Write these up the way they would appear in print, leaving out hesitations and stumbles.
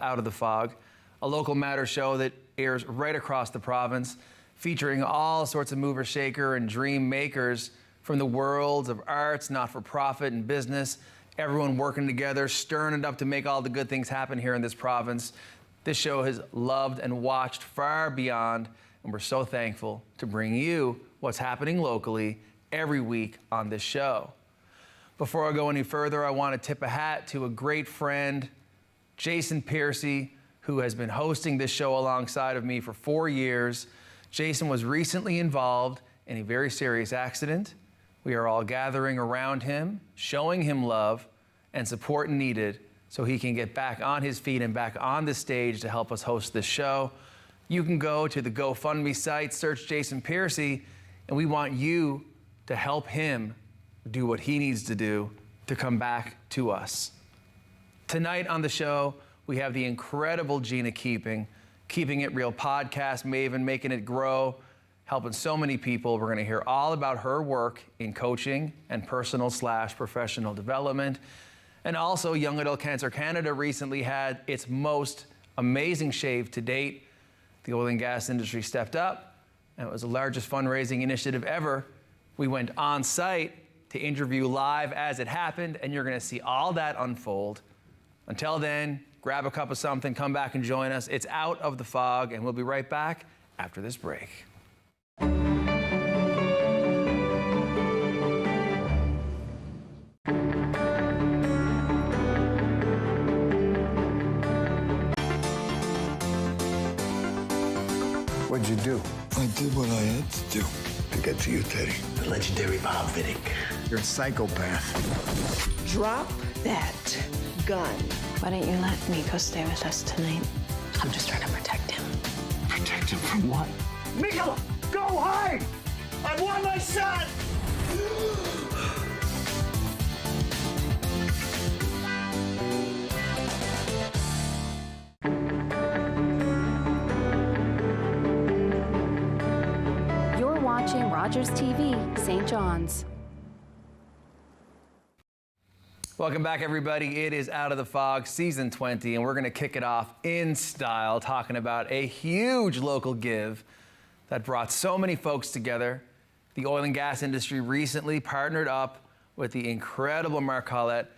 Out of the Fog, a local matter show that airs right across the province, featuring all sorts of mover, shaker, and dream makers from the worlds of arts, not-for-profit, and business. Everyone working together, stirring it up to make all the good things happen here in this province. This show has loved and watched far beyond, and we're so thankful to bring you what's happening locally every week on this show. Before I go any further, I want to tip a hat to a great friend, Jason Piercy, who has been hosting this show alongside of me for 4 years. Jason was recently involved in a very serious accident. We are all gathering around him, showing him love and support needed so he can get back on his feet and back on the stage to help us host this show. You can go to the GoFundMe site, search Jason Piercy, and we want you to help him do what he needs to do to come back to us. Tonight on the show, we have the incredible Gina Keeping, Keeping It Real podcast maven, making it grow, helping so many people. We're going to hear all about her work in coaching and personal/professional development. And also, Young Adult Cancer Canada recently had its most amazing shave to date. The oil and gas industry stepped up, and it was the largest fundraising initiative ever. We went on site to interview live as it happened, and you're going to see all that unfold. Until then, grab a cup of something, come back and join us. It's Out of the Fog, and we'll be right back after this break. What'd you do? I did what I had to do to get to you, Teddy. The legendary Bob Vidic. You're a psychopath. Drop that gun. Why don't you let me go stay with us tonight? I'm just trying to protect him. Protect him from what? Miguel, go hide! I want my son! You're watching Rogers TV, St. John's. Welcome back, everybody. It is Out of the Fog, Season 20, and we're going to kick it off in style, talking about a huge local give that brought so many folks together. The oil and gas industry recently partnered up with the incredible Mark Collett,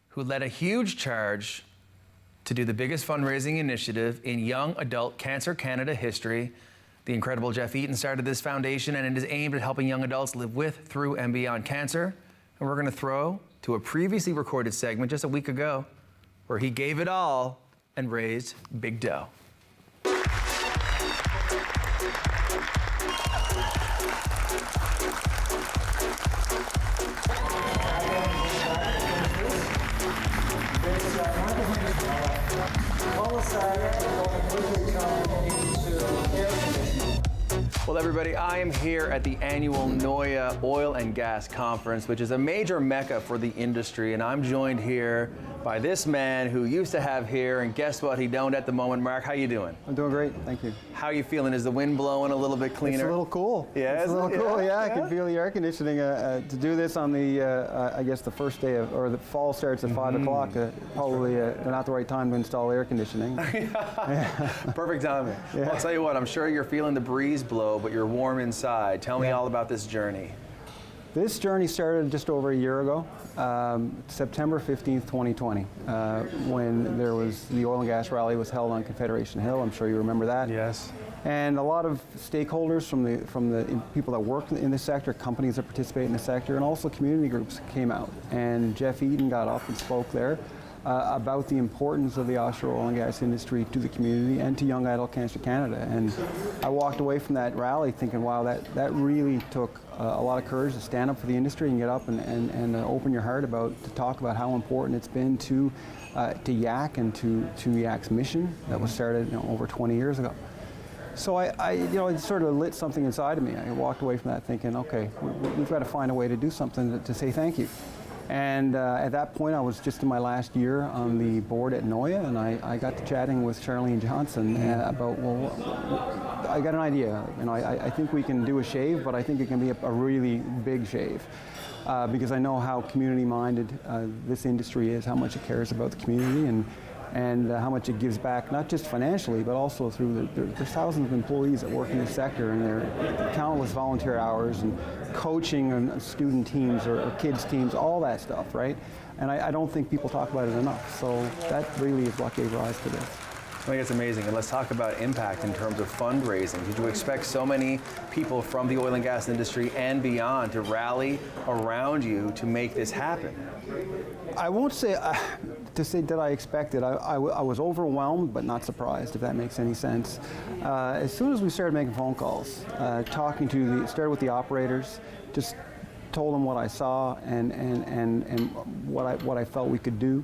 who led a huge charge to do the biggest fundraising initiative in Young Adult Cancer Canada history. The incredible Geoff Eaton started this foundation, and it is aimed at helping young adults live with, through, and beyond cancer. And we're going to throw to a previously recorded segment just a week ago where he gave it all and raised big dough. Well, everybody, I am here at the annual NOYA Oil and Gas Conference, which is a major mecca for the industry, and I'm joined here by this man who used to have hair, and guess what? He don't at the moment. Mark, how you doing? I'm doing great, thank you. How are you feeling? Is the wind blowing a little bit cleaner? It's a little cool. Yeah, it's a little cool. Yeah, I yeah. can feel the air conditioning. To do this on the, I guess the first day of, or the fall starts at 5 o'clock. Probably not the right time to install air conditioning. Perfect timing. Yeah. Well, I'll tell you what. I'm sure you're feeling the breeze blow, but you're warm inside. Tell me all about this journey. This journey started just over a year ago, September 15th, 2020, when there was the oil and gas rally was held on Confederation Hill. I'm sure you remember that. Yes. And a lot of stakeholders from the people that work in the sector, companies that participate in the sector, and also community groups came out. And Geoff Eaton got up and spoke there about the importance of the offshore oil and gas industry to the community and to Young Adult Cancer Canada. And I walked away from that rally thinking, wow, that really took a lot of courage to stand up for the industry and get up and open your heart to talk about how important it's been to YACC and to YACC's mission that was started over 20 years ago. So it sort of lit something inside of me. I walked away from that thinking, okay, we've got to find a way to do something to say thank you. And at that point, I was just in my last year on the board at NOYA, and I got to chatting with Charlene Johnson about, well, I got an idea. I think we can do a shave, but I think it can be a really big shave. Because I know how community-minded this industry is, how much it cares about the community, and and how much it gives back, not just financially, but also through there's thousands of employees that work in this sector, and their countless volunteer hours and coaching and student teams or kids teams, all that stuff, right? And I don't think people talk about it enough. So that really is what gave rise to this. I think it's amazing. And let's talk about impact in terms of fundraising. Did you expect so many people from the oil and gas industry and beyond to rally around you to make this happen? I won't say to say that I expected. I was overwhelmed, but not surprised, if that makes any sense. As soon as we started making phone calls, started with the operators, just told them what I saw and what I felt we could do.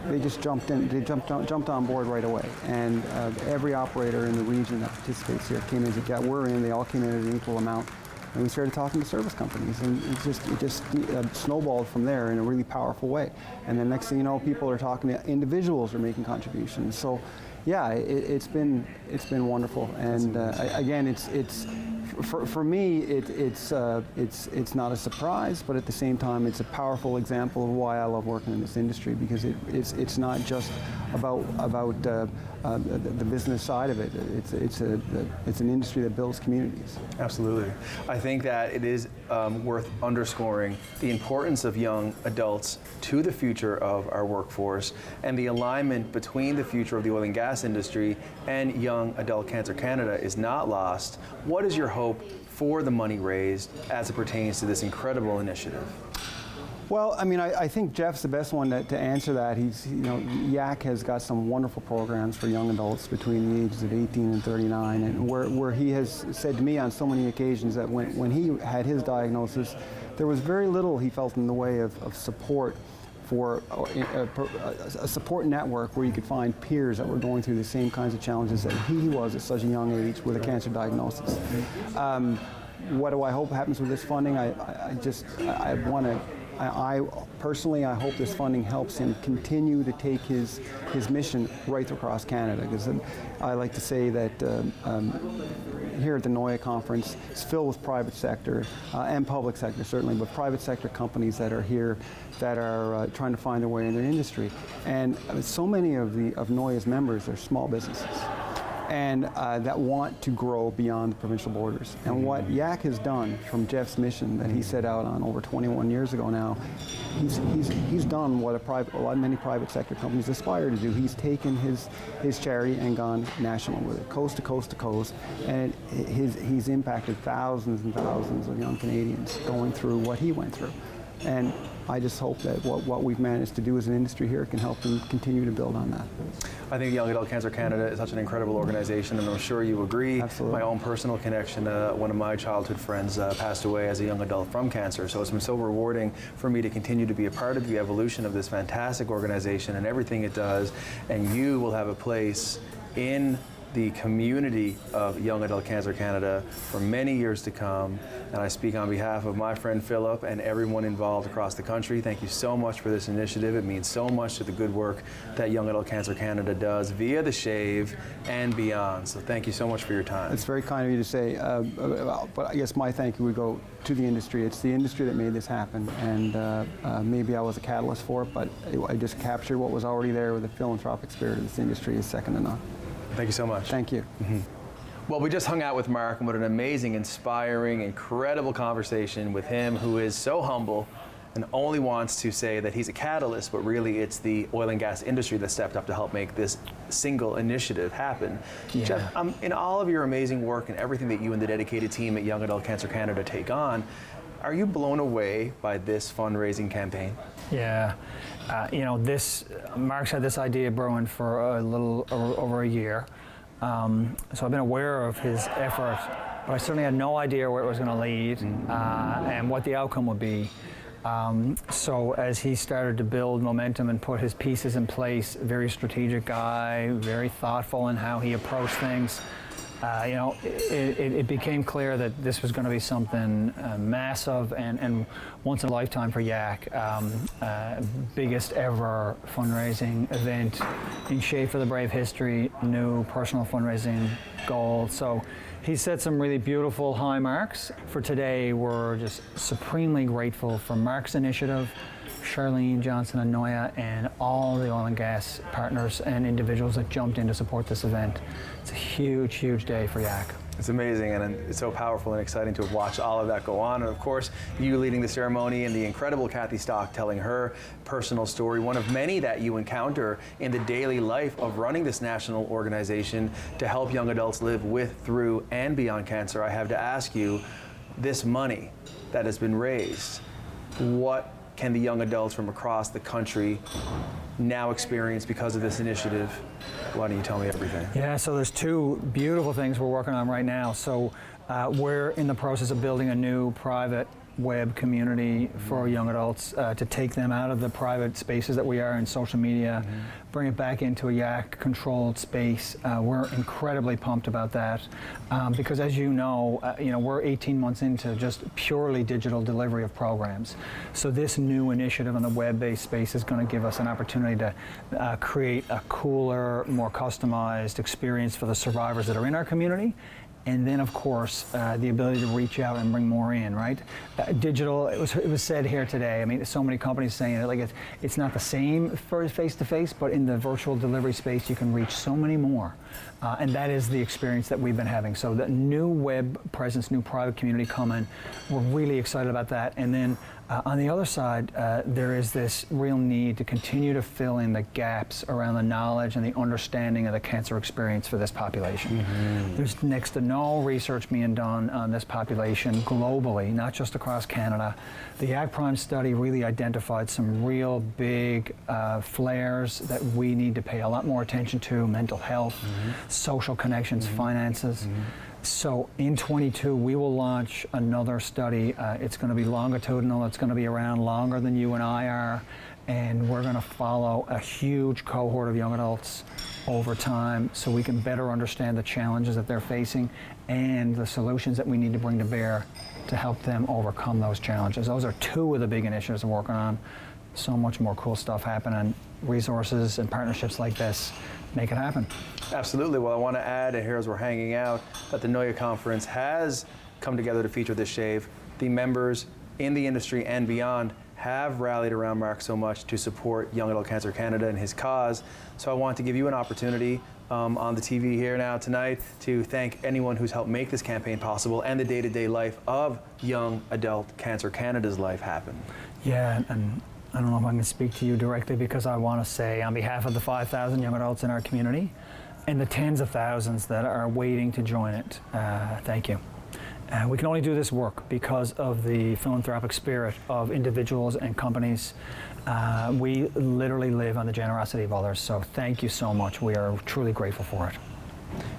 They just jumped in. They jumped on board right away, and every operator in the region that participates here came in. We're in. They all came in at an equal amount, and we started talking to service companies, and it just snowballed from there in a really powerful way. And then next thing you know, people are talking to individuals are making contributions. So, yeah, it's been wonderful. And again, it's. For me, it's not a surprise, but at the same time, it's a powerful example of why I love working in this industry, because it's not just about the business side of it. It's an industry that builds communities. Absolutely. I think that it is worth underscoring the importance of young adults to the future of our workforce, and the alignment between the future of the oil and gas industry and Young Adult Cancer Canada is not lost. What is your hope for the money raised as it pertains to this incredible initiative? Well, I mean, I think Geoff's the best one to answer that. YACC has got some wonderful programs for young adults between the ages of 18 and 39, and where he has said to me on so many occasions that when he had his diagnosis, there was very little he felt in the way of support for a support network where you could find peers that were going through the same kinds of challenges that he was at such a young age with a cancer diagnosis. What do I hope happens with this funding? I personally hope this funding helps him continue to take his mission right across Canada, because I like to say that here at the NOIA conference, it's filled with private sector and public sector certainly, but private sector companies that are here that are trying to find their way in their industry. And so many of NOIA's members are small businesses, and that want to grow beyond the provincial borders. And what YACC has done from Geoff's mission that he set out on over 21 years ago now, he's done what many private sector companies aspire to do. He's taken his charity and gone national with it, coast to coast to coast, and he's impacted thousands and thousands of young Canadians going through what he went through. And I just hope that what we've managed to do as an industry here can help them continue to build on that. I think Young Adult Cancer Canada is such an incredible organization, and I'm sure you agree. Absolutely. My own personal connection, one of my childhood friends passed away as a young adult from cancer, so it's been so rewarding for me to continue to be a part of the evolution of this fantastic organization and everything it does, and you will have a place in the community of Young Adult Cancer Canada for many years to come. And I speak on behalf of my friend Philip and everyone involved across the country. Thank you so much for this initiative. It means so much to the good work that Young Adult Cancer Canada does via the Shave and beyond. So thank you so much for your time. It's very kind of you to say, but I guess my thank you would go to the industry. It's the industry that made this happen, and maybe I was a catalyst for it, but I just captured what was already there with the philanthropic spirit of this industry is second to none. Thank you so much. Thank you. Mm-hmm. Well, we just hung out with Mark, and what an amazing, inspiring, incredible conversation with him, who is so humble and only wants to say that he's a catalyst, but really it's the oil and gas industry that stepped up to help make this single initiative happen. Yeah. Geoff, in all of your amazing work and everything that you and the dedicated team at Young Adult Cancer Canada take on, are you blown away by this fundraising campaign? Yeah. Mark's had this idea brewing for a little over a year. So I've been aware of his effort, but I certainly had no idea where it was going to lead and what the outcome would be. So as he started to build momentum and put his pieces in place, very strategic guy, very thoughtful in how he approached things, it became clear that this was going to be something massive and once in a lifetime for YACC. Biggest ever fundraising event in Shave for the Brave history, new personal fundraising goal. So he set some really beautiful high marks. For today, we're just supremely grateful for Mark's initiative, Charlene Johnson and Noya and all the oil and gas partners and individuals that jumped in to support this event. It's a huge, huge day for YACC. It's amazing, and it's so powerful and exciting to watch all of that go on. And of course, you leading the ceremony and the incredible Kathy Stock telling her personal story, one of many that you encounter in the daily life of running this national organization to help young adults live with, through, and beyond cancer. I have to ask you, this money that has been raised, what can the young adults from across the country now experience because of this initiative? Why don't you tell me everything? Yeah, so there's two beautiful things we're working on right now. So we're in the process of building a new private web community for young adults to take them out of the private spaces that we are in social media, bring it back into a YACC-controlled space. We're incredibly pumped about that because, as you know, we're 18 months into just purely digital delivery of programs. So this new initiative in the web-based space is going to give us an opportunity to create a cooler, more customized experience for the survivors that are in our community. And then, of course, the ability to reach out and bring more in, right? Digital, it was said here today. I mean, so many companies saying it, like it's not the same for face-to-face, but in the virtual delivery space, you can reach so many more. And that is the experience that we've been having. So the new web presence, new private community coming, we're really excited about that. And then on the other side, there is this real need to continue to fill in the gaps around the knowledge and the understanding of the cancer experience for this population. There's next to no research being done on this population globally, not just across Canada. The YACC Prime study really identified some real big flares that we need to pay a lot more attention to: mental health, social connections, finances. So in 22, we will launch another study. It's going to be longitudinal. It's going to be around longer than you and I are. And we're going to follow a huge cohort of young adults over time so we can better understand the challenges that they're facing and the solutions that we need to bring to bear to help them overcome those challenges. Those are two of the big initiatives we're working on. So much more cool stuff happening. Resources and partnerships like this make it happen. Absolutely. Well, I want to add, and here as we're hanging out, that the Noya Conference has come together to feature this shave. The members in the industry and beyond have rallied around Mark so much to support Young Adult Cancer Canada and his cause. So I want to give you an opportunity on the TV here now tonight to thank anyone who's helped make this campaign possible and the day-to-day life of Young Adult Cancer Canada's life happen. Yeah, and I don't know if I can speak to you directly, because I want to say on behalf of the 5,000 young adults in our community and the tens of thousands that are waiting to join it, thank you. We can only do this work because of the philanthropic spirit of individuals and companies. We literally live on the generosity of others, so thank you so much. We are truly grateful for it.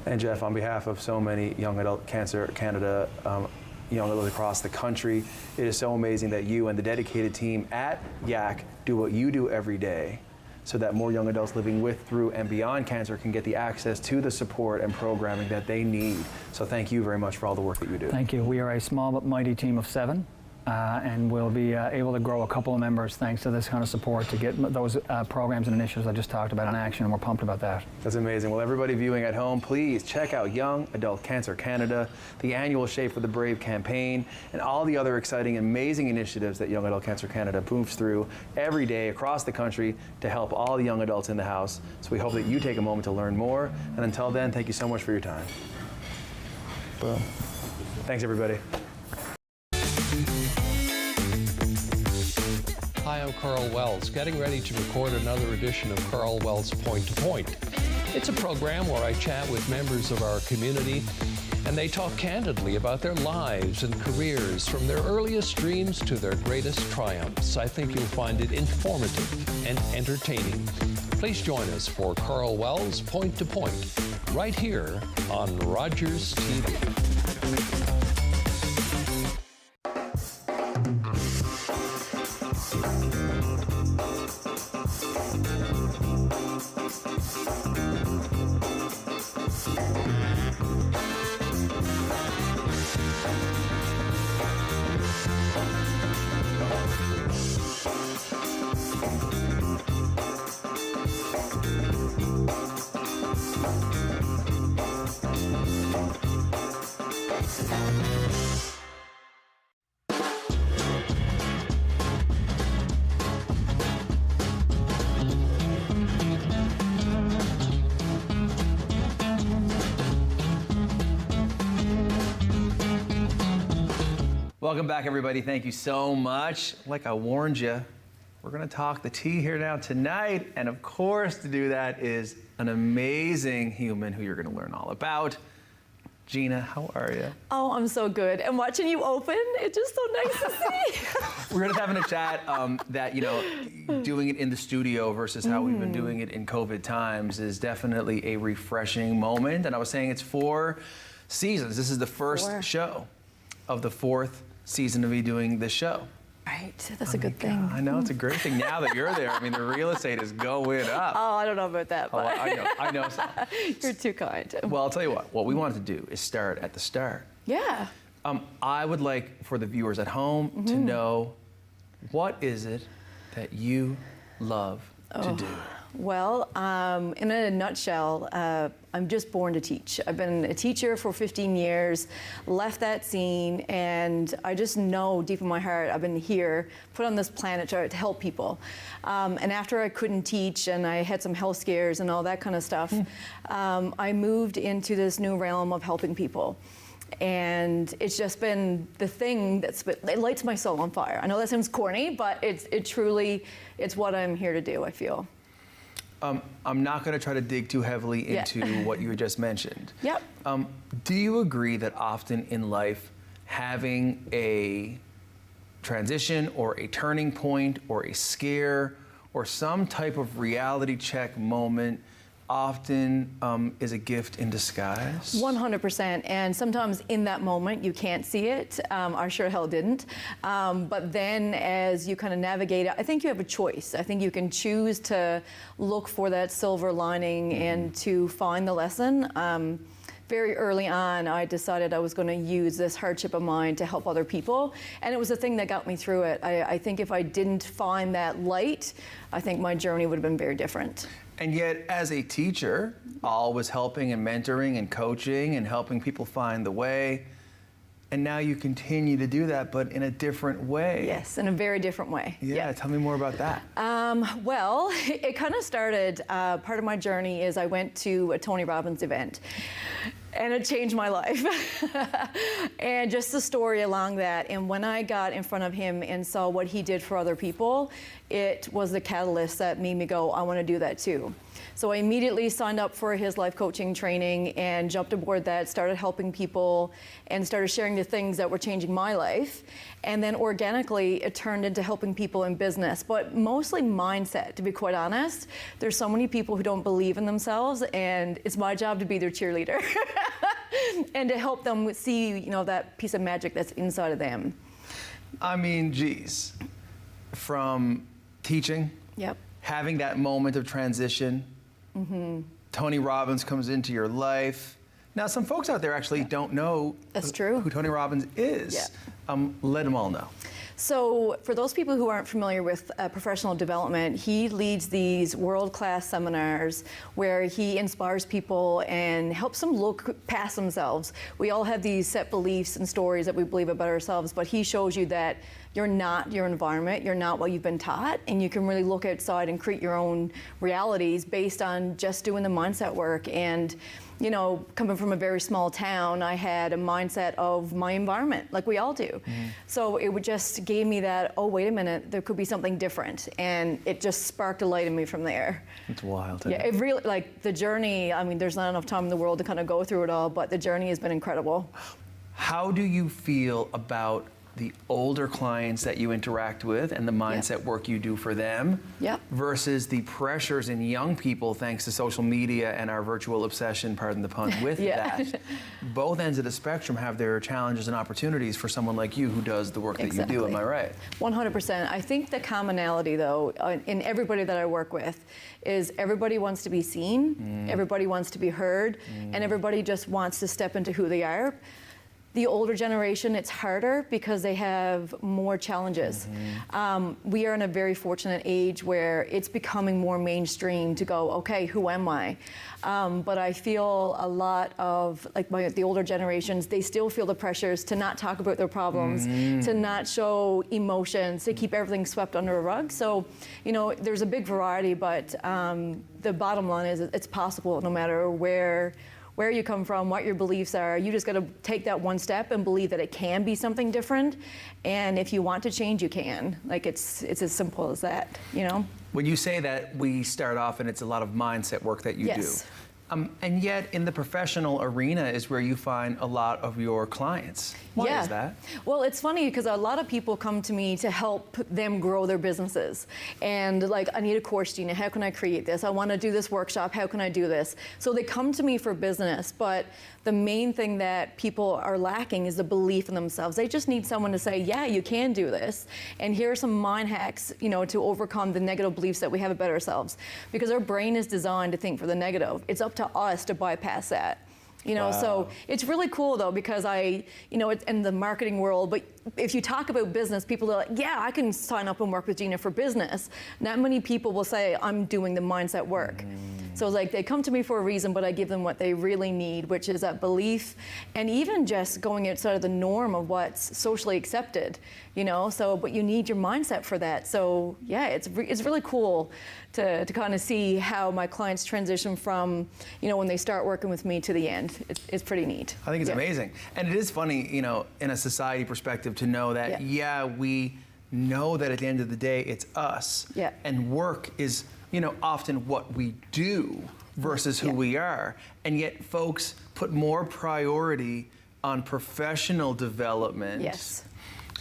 And Geoff, on behalf of so many Young Adult Cancer Canada young adults across the country, it is so amazing that you and the dedicated team at YACC do what you do every day so that more young adults living with, through, and beyond cancer can get the access to the support and programming that they need. So thank you very much for all the work that you do. Thank you. We are a small but mighty team of 7. And we'll be able to grow a couple of members thanks to this kind of support to get those programs and initiatives I just talked about in action, and we're pumped about that. That's amazing. Well, everybody viewing at home, please check out Young Adult Cancer Canada, the annual Shape for the Brave campaign, and all the other exciting, amazing initiatives that Young Adult Cancer Canada moves through every day across the country to help all the young adults in the house. So we hope that you take a moment to learn more. And until then, thank you so much for your time. Boom. Thanks, everybody. Hi, I'm Carl Wells, getting ready to record another edition of Carl Wells Point to Point. It's a program where I chat with members of our community, and they talk candidly about their lives and careers, from their earliest dreams to their greatest triumphs. I think you'll find it informative and entertaining. Please join us for Carl Wells Point to Point, right here on Rogers TV. Welcome back, everybody. Thank you so much. Like I warned you, we're going to talk the tea here now tonight. And of course, to do that is an amazing human who you're going to learn all about. Gina, how are you? Oh, I'm so good. And watching you open, it's just so nice to see. We're just having a chat that, you know, doing it in the studio versus how we've been doing it in COVID times is definitely a refreshing moment. And I was saying it's 4 seasons. This is the first show of the 4th season of me doing this show. Right, that's a good thing. I know, it's a great thing now that you're there. I mean, the real estate is going up. Oh, I don't know about that, but I know. So. You're too kind. Well, I'll tell you what we wanted to do is start at the start. Yeah. I would like for the viewers at home to know, what is it that you love to do? Well, in a nutshell, I'm just born to teach. I've been a teacher for 15 years, left that scene, and I just know deep in my heart I've been here, put on this planet to help people. And after I couldn't teach and I had some health scares and all that kind of stuff, I moved into this new realm of helping people. And it's just been the thing it lights my soul on fire. I know that sounds corny, but it truly, it's what I'm here to do, I feel. I'm not going to try to dig too heavily into what you just mentioned. Yep. Do you agree that often in life, having a transition or a turning point or a scare or some type of reality check moment often is a gift in disguise? 100%, and sometimes in that moment you can't see it. I sure hell didn't. But then as you kind of navigate it, I think you have a choice. I think you can choose to look for that silver lining and to find the lesson. Very early on, I decided I was going to use this hardship of mine to help other people, and it was the thing that got me through it. I think if I didn't find that light, I think my journey would have been very different. And yet, as a teacher, always helping and mentoring and coaching and helping people find the way, and now you continue to do that, but in a different way. Yes, in a very different way. Yeah, tell me more about that. Well, it kind of started, part of my journey is I went to a Tony Robbins event, and it changed my life. And just the story along that, and when I got in front of him and saw what he did for other people, it was the catalyst that made me go, I want to do that too. So I immediately signed up for his life coaching training and jumped aboard that, started helping people, and started sharing the things that were changing my life. And then organically, it turned into helping people in business, but mostly mindset, to be quite honest. There's so many people who don't believe in themselves, and it's my job to be their cheerleader and to help them see, you know, that piece of magic that's inside of them. I mean, geez, from teaching, having that moment of transition, Tony Robbins comes into your life. Now, some folks out there actually don't know who Tony Robbins is. Let them all know. So for those people who aren't familiar with professional development, he leads these world-class seminars where he inspires people and helps them look past themselves. We all have these set beliefs and stories that we believe about ourselves, but he shows you that you're not your environment, you're not what you've been taught, and you can really look outside and create your own realities based on just doing the mindset work. And you know, coming from a very small town, I had a mindset of my environment, like we all do. So it would just gave me that, oh, wait a minute, there could be something different. And it just sparked a light in me from there. It's wild. Yeah, it really, like the journey, I mean, there's not enough time in the world to kind of go through it all, but the journey has been incredible. How do you feel about the older clients that you interact with and the mindset work you do for them versus the pressures in young people thanks to social media and our virtual obsession, pardon the pun, with that? Both ends of the spectrum have their challenges and opportunities for someone like you who does the work that you do, am I right? 100%. I think the commonality, though, in everybody that I work with is everybody wants to be seen, everybody wants to be heard, and everybody just wants to step into who they are. The older generation, it's harder because they have more challenges. We are in a very fortunate age where it's becoming more mainstream to go, okay, who am I? But I feel a lot of, like the older generations, they still feel the pressures to not talk about their problems, to not show emotions, to keep everything swept under a rug. So, you know, there's a big variety, but the bottom line is it's possible no matter where where you come from, what your beliefs are. You just got to take that one step and believe that it can be something different. And if you want to change, you can. Like it's as simple as that, you know? When you say that, we start off and it's a lot of mindset work that you Yes. do. And yet, in the professional arena is where you find a lot of your clients. Why is that? Well, it's funny because a lot of people come to me to help them grow their businesses. And like, I need a course, Gina, how can I create this? I want to do this workshop, how can I do this? So they come to me for business, but the main thing that people are lacking is the belief in themselves. They just need someone to say, yeah, you can do this. And here are some mind hacks, you know, to overcome the negative beliefs that we have about ourselves. Because our brain is designed to think for the negative. It's up to us to bypass that. You know, so it's really cool though, because it's in the marketing world, but if you talk about business, people are like, yeah, I can sign up and work with Gina for business. Not many people will say, I'm doing the mindset work. So it's like they come to me for a reason, but I give them what they really need, which is that belief and even just going outside of the norm of what's socially accepted, you know, so, but you need your mindset for that. So yeah, it's really cool to kind of see how my clients transition from, you know, when they start working with me to the end. It's pretty neat. I think it's amazing. And it is funny, you know, in a society perspective to know that, we know that at the end of the day, it's us. Yeah. And work is, you know, often what we do versus who we are. And yet folks put more priority on professional development. Yes.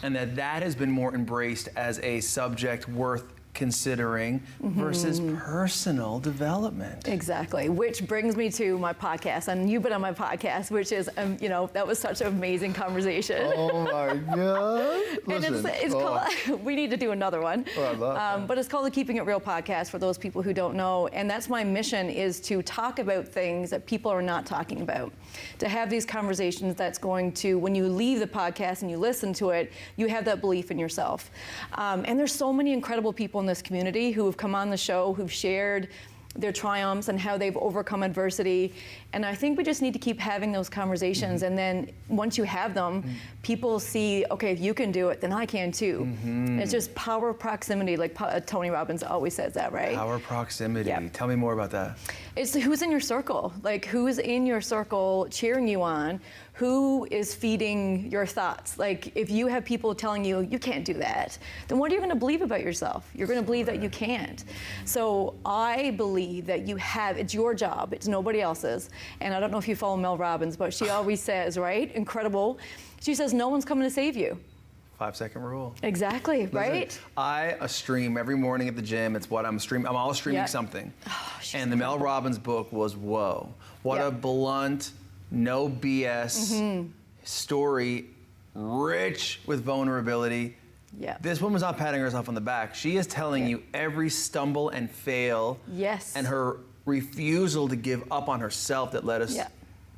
And that has been more embraced as a subject worth considering versus personal development. Exactly, which brings me to my podcast, and you've been on my podcast, which is, you know, that was such an amazing conversation. Oh my God. And it's called, we need to do another one. Oh, I love that. But it's called the Keeping It Real podcast for those people who don't know. And that's my mission, is to talk about things that people are not talking about. To have these conversations that's going to, when you leave the podcast and you listen to it, you have that belief in yourself. And there's so many incredible people in this community who have come on the show, who've shared their triumphs and how they've overcome adversity. And I think we just need to keep having those conversations. And then once you have them, people see, okay, if you can do it, then I can too. It's just power of proximity, like Tony Robbins always says that, right? Power of proximity. Yeah. Tell me more about that. It's who's in your circle, like who's in your circle cheering you on, who is feeding your thoughts. Like if you have people telling you, you can't do that, then what are you gonna believe about yourself? You're gonna believe that you can't. So I believe that you have, it's your job, it's nobody else's. And I don't know if you follow Mel Robbins, but she always says, right, incredible, she says, no one's coming to save you. 5-second rule. Exactly, right? Listen, I stream every morning at the gym. It's what I'm streaming. I'm always streaming something. And the Mel Robbins book was, whoa. What a blunt, no BS story, rich with vulnerability. Yeah. This woman's not patting herself on the back. She is telling you every stumble and fail and her refusal to give up on herself that led us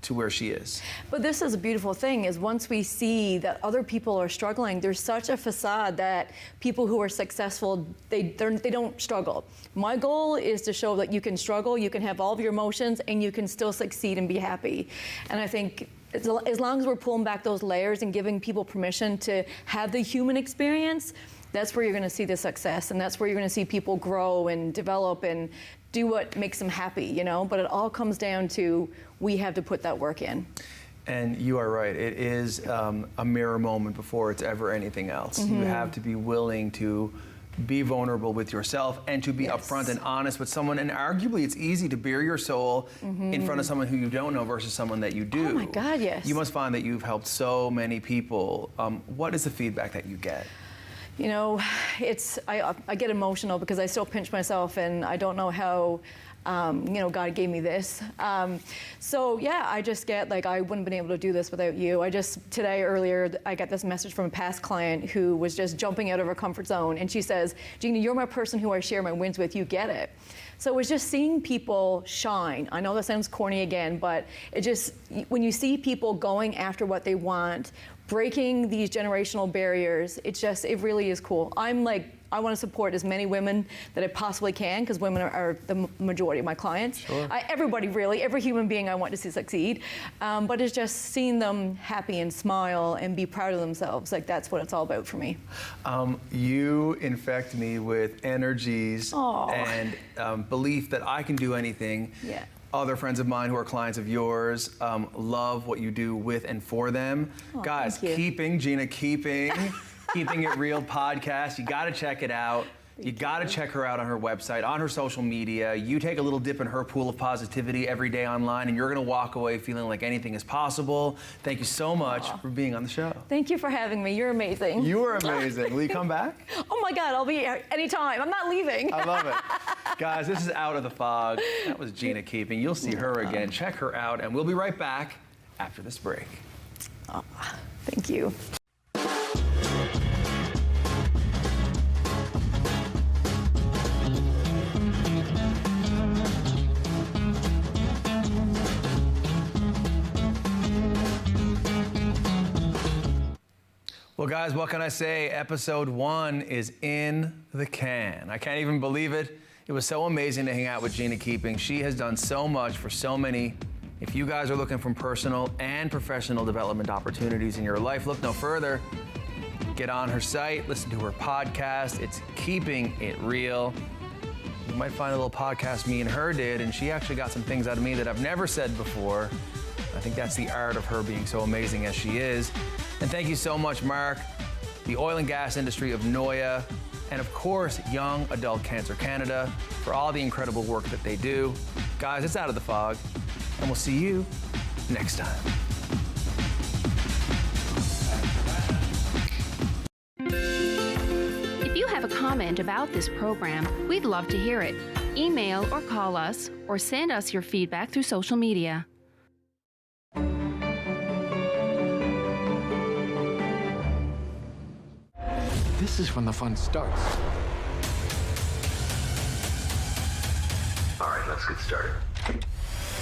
to where she is. But this is a beautiful thing, is once we see that other people are struggling, there's such a facade that people who are successful, they don't struggle. My goal is to show that you can struggle, you can have all of your emotions, and you can still succeed and be happy. And I think as long as we're pulling back those layers and giving people permission to have the human experience, that's where you're going to see the success, and that's where you're going to see people grow and develop and do what makes them happy, you know? But it all comes down to, we have to put that work in. And you are right. It is a mirror moment before it's ever anything else. You have to be willing to be vulnerable with yourself and to be upfront and honest with someone. And arguably, it's easy to bare your soul in front of someone who you don't know versus someone that you do. Oh my God, yes. You must find that you've helped so many people. What is the feedback that you get? You know, I get emotional because I still pinch myself, and I don't know how, you know, God gave me this. So yeah, I just get like, I wouldn't have been able to do this without you. Today earlier, I got this message from a past client who was just jumping out of her comfort zone, and she says, Gina, you're my person who I share my wins with, you get it. So it was just seeing people shine. I know that sounds corny again, but it just, when you see people going after what they want, breaking these generational barriers, it really is cool. I want to support as many women that I possibly can, because women are the majority of my clients. Sure. Everybody really, every human being I want to see succeed. But it's just seeing them happy and smile and be proud of themselves. Like, that's what it's all about for me. You infect me with energies and belief that I can do anything. Yeah. other friends of mine who are clients of yours. Love what you do with and for them. Guys, thank you. Gina Keeping, Keeping It Real podcast. You got to check it out. You got to check her out on her website, on her social media. You take a little dip in her pool of positivity every day online, and you're going to walk away feeling like anything is possible. Thank you so much for being on the show. Thank you for having me. You're amazing. You are amazing. Will you come back? Oh my God, I'll be here anytime. I'm not leaving. I love it. Guys, this is Out of the Fog. That was Gina Keeping. You'll see her again. Check her out, and we'll be right back after this break. Thank you. Well, guys, what can I say? Episode 1 is in the can. I can't even believe it. It was so amazing to hang out with Gina Keeping. She has done so much for so many. If you guys are looking for personal and professional development opportunities in your life, look no further. Get on her site, listen to her podcast. It's Keeping It Real. You might find a little podcast me and her did, and she actually got some things out of me that I've never said before. I think that's the art of her being so amazing as she is. And thank you so much, Mark, the oil and gas industry of NOYA, and of course, Young Adult Cancer Canada, for all the incredible work that they do. Guys, it's Out of the Fog, and we'll see you next time. If you have a comment about this program, we'd love to hear it. Email or call us, or send us your feedback through social media. This is when the fun starts. All right, let's get started.